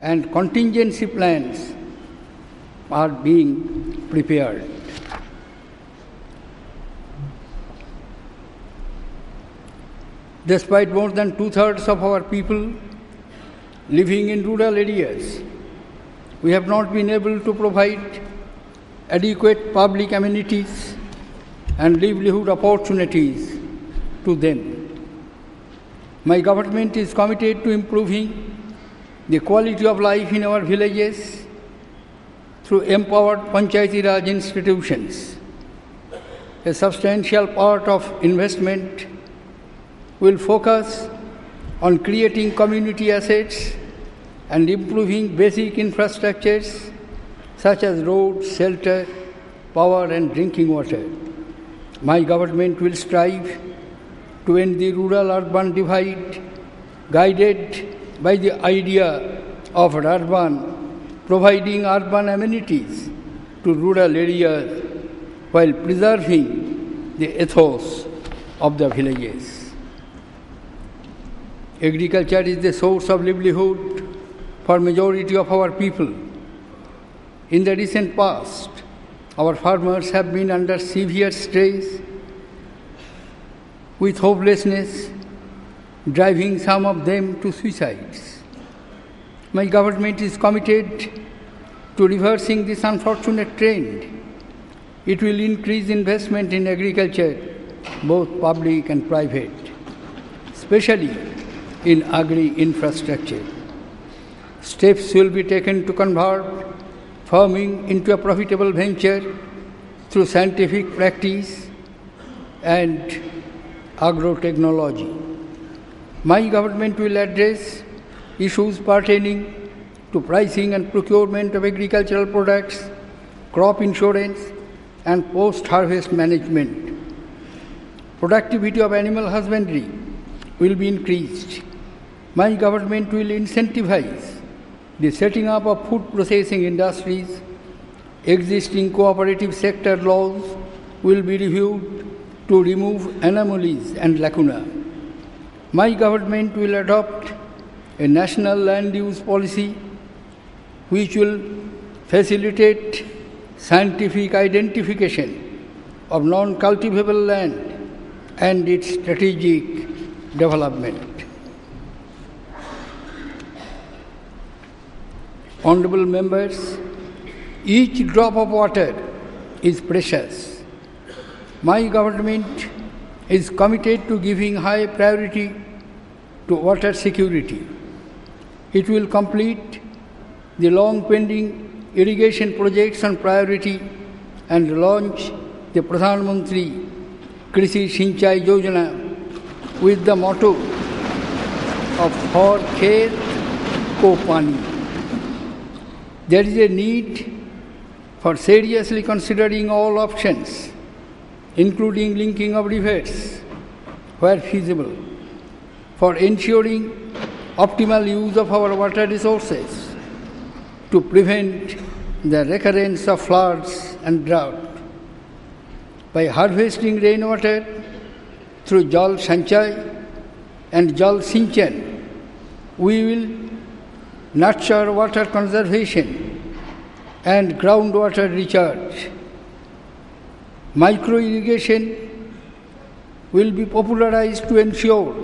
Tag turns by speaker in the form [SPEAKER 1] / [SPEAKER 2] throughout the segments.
[SPEAKER 1] and contingency plans are being prepared. Despite more than two-thirds of our people living in rural areas, we have not been able to provide adequate public amenities and livelihood opportunities to them. My government is committed to improving the quality of life in our villages through empowered Panchayati Raj institutions. A substantial part of investment will focus on creating community assets and improving basic infrastructures such as roads, shelter, power and drinking water. My government will strive to end the rural-urban divide, guided by the idea of urban, providing urban amenities to rural areas while preserving the ethos of the villages. Agriculture is the source of livelihood for majority of our people. In the recent past, our farmers have been under severe stress, with hopelessness driving some of them to suicides. My government is committed to reversing this unfortunate trend. It will increase investment in agriculture, both public and private, especially in agri-infrastructure. Steps will be taken to convert farming into a profitable venture through scientific practice and agrotechnology. My government will address issues pertaining to pricing and procurement of agricultural products, crop insurance, and post-harvest management. Productivity of animal husbandry will be increased. My government will incentivize the setting up of food processing industries. Existing cooperative sector laws will be reviewed to remove anomalies and lacuna. My government will adopt a national land use policy which will facilitate scientific identification of non-cultivable land and its strategic development. Honorable members, each drop of water is precious. My government is committed to giving high priority to water security. It will complete the long-pending irrigation projects on priority and launch the Pradhan Mantri Krishi Sinchai Yojana with the motto of "For Khet Ko Pani." There is a need for seriously considering all options, including linking of rivers where feasible, for ensuring optimal use of our water resources to prevent the recurrence of floods and drought. By harvesting rainwater through Jal Sanchay and Jal Sinchan, we will nurture water conservation and groundwater recharge. Micro-irrigation will be popularized to ensure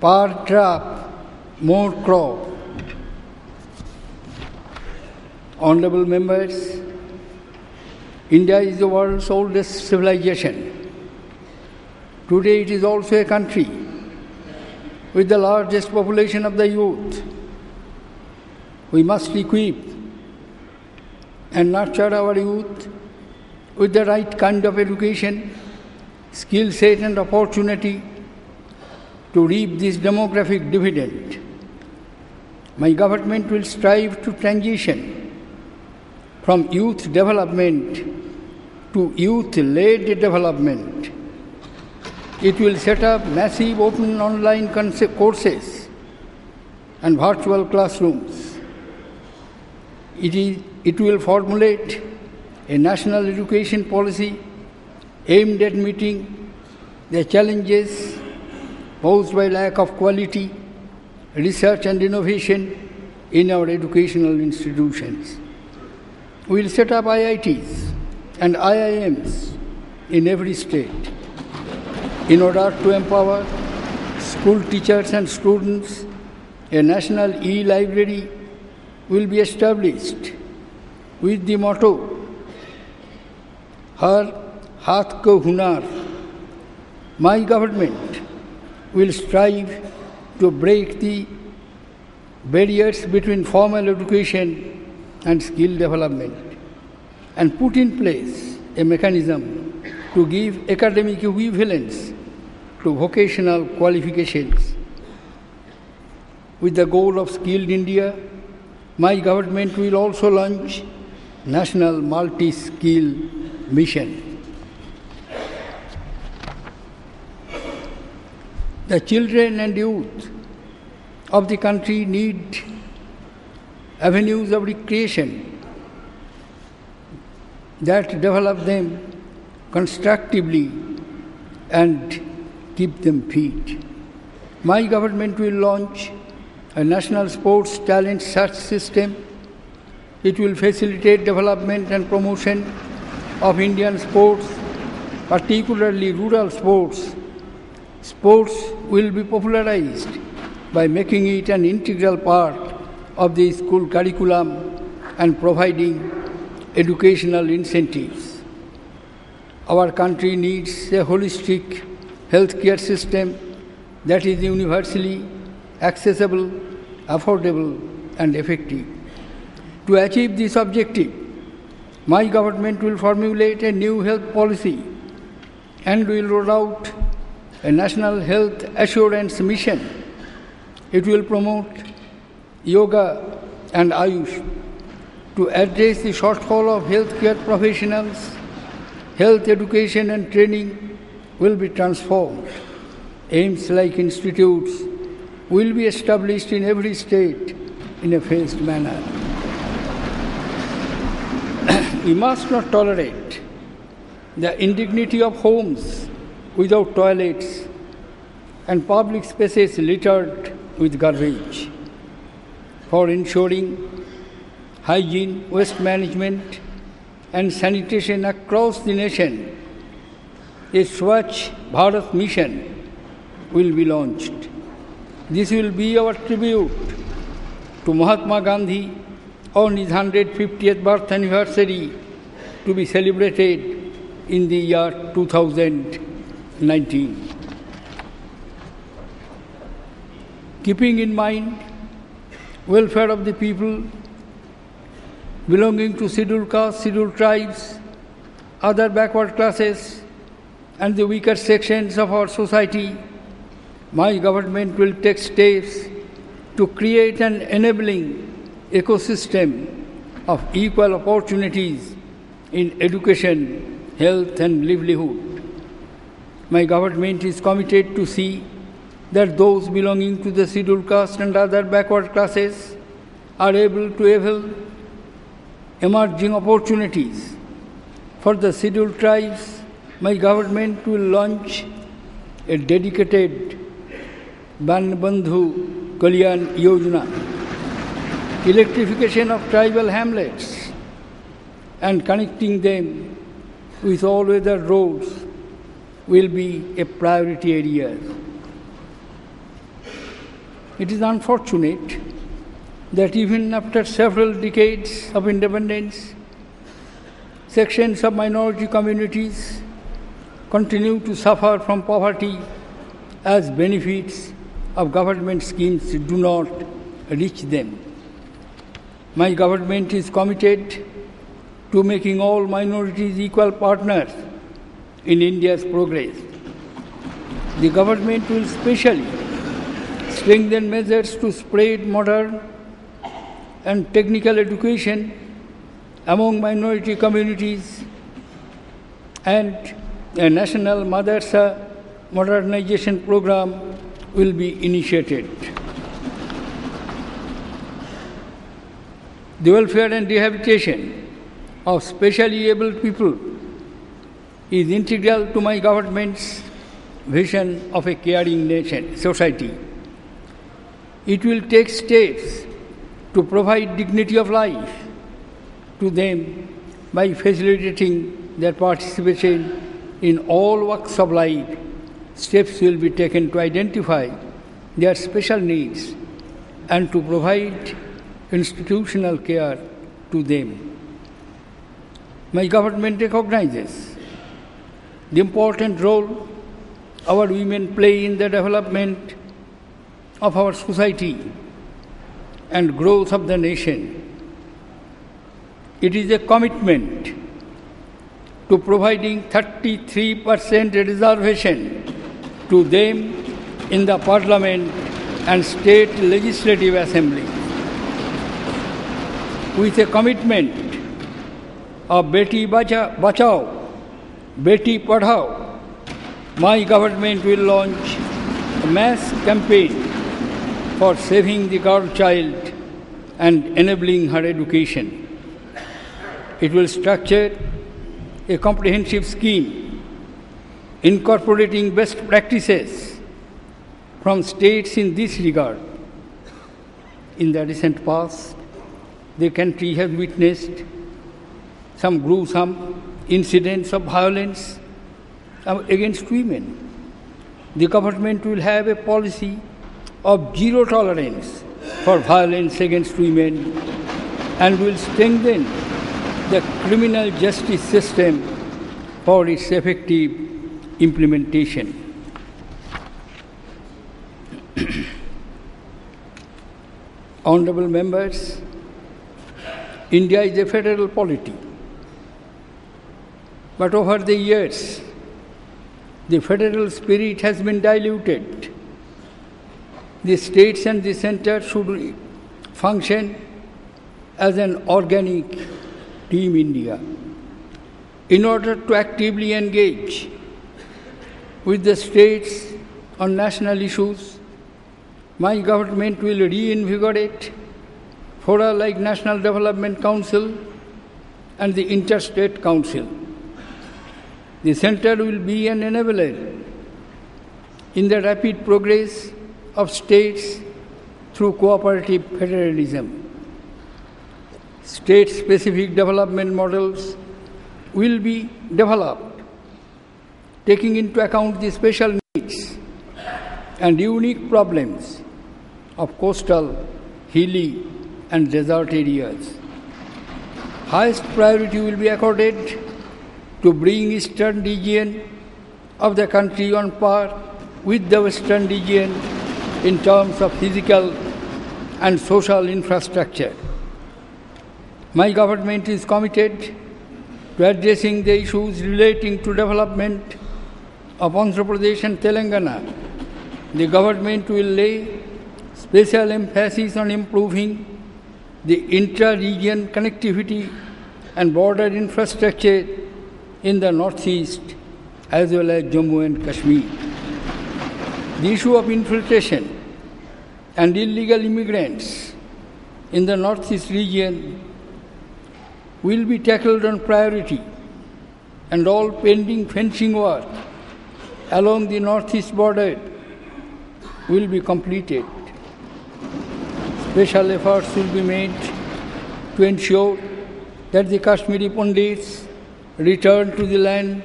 [SPEAKER 1] per drop, more crop. Honorable members, India is the world's oldest civilization. Today it is also a country with the largest population of the youth. We must equip and nurture our youth with the right kind of education, skill set and opportunity to reap this demographic dividend. My government will strive to transition from youth development to youth-led development. It will set up massive open online courses and virtual classrooms. It will formulate a national education policy aimed at meeting the challenges posed by lack of quality, research and innovation, in our educational institutions. We will set up IITs and IIMs in every state in order to empower school teachers and students. A national e-library will be established with the motto, Har Haath Ko Hunar. My government will strive to break the barriers between formal education and skill development and put in place a mechanism to give academic equivalence to vocational qualifications. With the goal of skilled India, my government will also launch National Multi-Skill Mission. The children and youth of the country need avenues of recreation that develop them constructively and keep them fit. My government will launch a national sports talent search system. It will facilitate development and promotion of Indian sports, particularly rural sports. Sports will be popularized by making it an integral part of the school curriculum and providing educational incentives. Our country needs a holistic healthcare system that is universally accessible, affordable, and effective. To achieve this objective, my government will formulate a new health policy and will roll out a national health assurance mission. It will promote yoga and Ayush to address the shortfall of healthcare professionals. Health education and training will be transformed. AIIMS-like institutes will be established in every state in a phased manner. We must not tolerate the indignity of homes without toilets and public spaces littered with garbage. For ensuring hygiene, waste management, and sanitation across the nation, a Swachh Bharat mission will be launched. This will be our tribute to Mahatma Gandhi on his 150th birth anniversary, to be celebrated in the year 2019. Keeping in mind welfare of the people belonging to scheduled castes, scheduled tribes, other backward classes, and the weaker sections of our society, my government will take steps to create an enabling ecosystem of equal opportunities in education, health, and livelihood. My government is committed to see that those belonging to the scheduled caste and other backward classes are able to avail emerging opportunities. For the scheduled tribes, my government will launch a dedicated Bandhu Kalyan Yojana, electrification of tribal hamlets and connecting them with all-weather roads will be a priority area. It is unfortunate that even after several decades of independence, sections of minority communities continue to suffer from poverty as benefits of government schemes do not reach them. My government is committed to making all minorities equal partners in India's progress. The government will specially strengthen measures to spread modern and technical education among minority communities, and a national madrasa modernization program will be initiated. The welfare and rehabilitation of specially abled people is integral to my government's vision of a caring nation, society. It will take steps to provide dignity of life to them by facilitating their participation in all walks of life. Steps will be taken to identify their special needs and to provide institutional care to them. My government recognizes the important role our women play in the development of our society and growth of the nation. It is a commitment to providing 33% reservation to them in the Parliament and State Legislative Assembly. With a commitment of Beti Bachao, Beti Padhao, my government will launch a mass campaign for saving the girl child and enabling her education. It will structure a comprehensive scheme incorporating best practices from states in this regard. In the recent past, the country has witnessed some gruesome incidents of violence against women. The government will have a policy of zero tolerance for violence against women and will strengthen the criminal justice system for its effective implementation. Honorable members, India is a federal polity. But over the years, the federal spirit has been diluted. The states and the center should function as an organic Team India. In order to actively engage with the states on national issues, my government will reinvigorate fora like National Development Council and the Interstate Council. The center will be an enabler in the rapid progress of states through cooperative federalism. State-specific development models will be developed, taking into account the special needs and unique problems of coastal, hilly, and desert areas. Highest priority will be accorded to bring eastern region of the country on par with the western region in terms of physical and social infrastructure. My government is committed to addressing the issues relating to development of Andhra Pradesh and Telangana. The government will lay special emphasis on improving the intra-region connectivity and border infrastructure in the northeast as well as Jammu and Kashmir. The issue of infiltration and illegal immigrants in the northeast region will be tackled on priority, and all pending fencing work along the northeast border will be completed. Special efforts will be made to ensure that the Kashmiri Pandits return to the land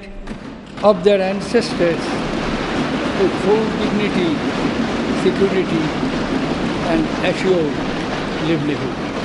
[SPEAKER 1] of their ancestors with full dignity, security, and assured livelihood.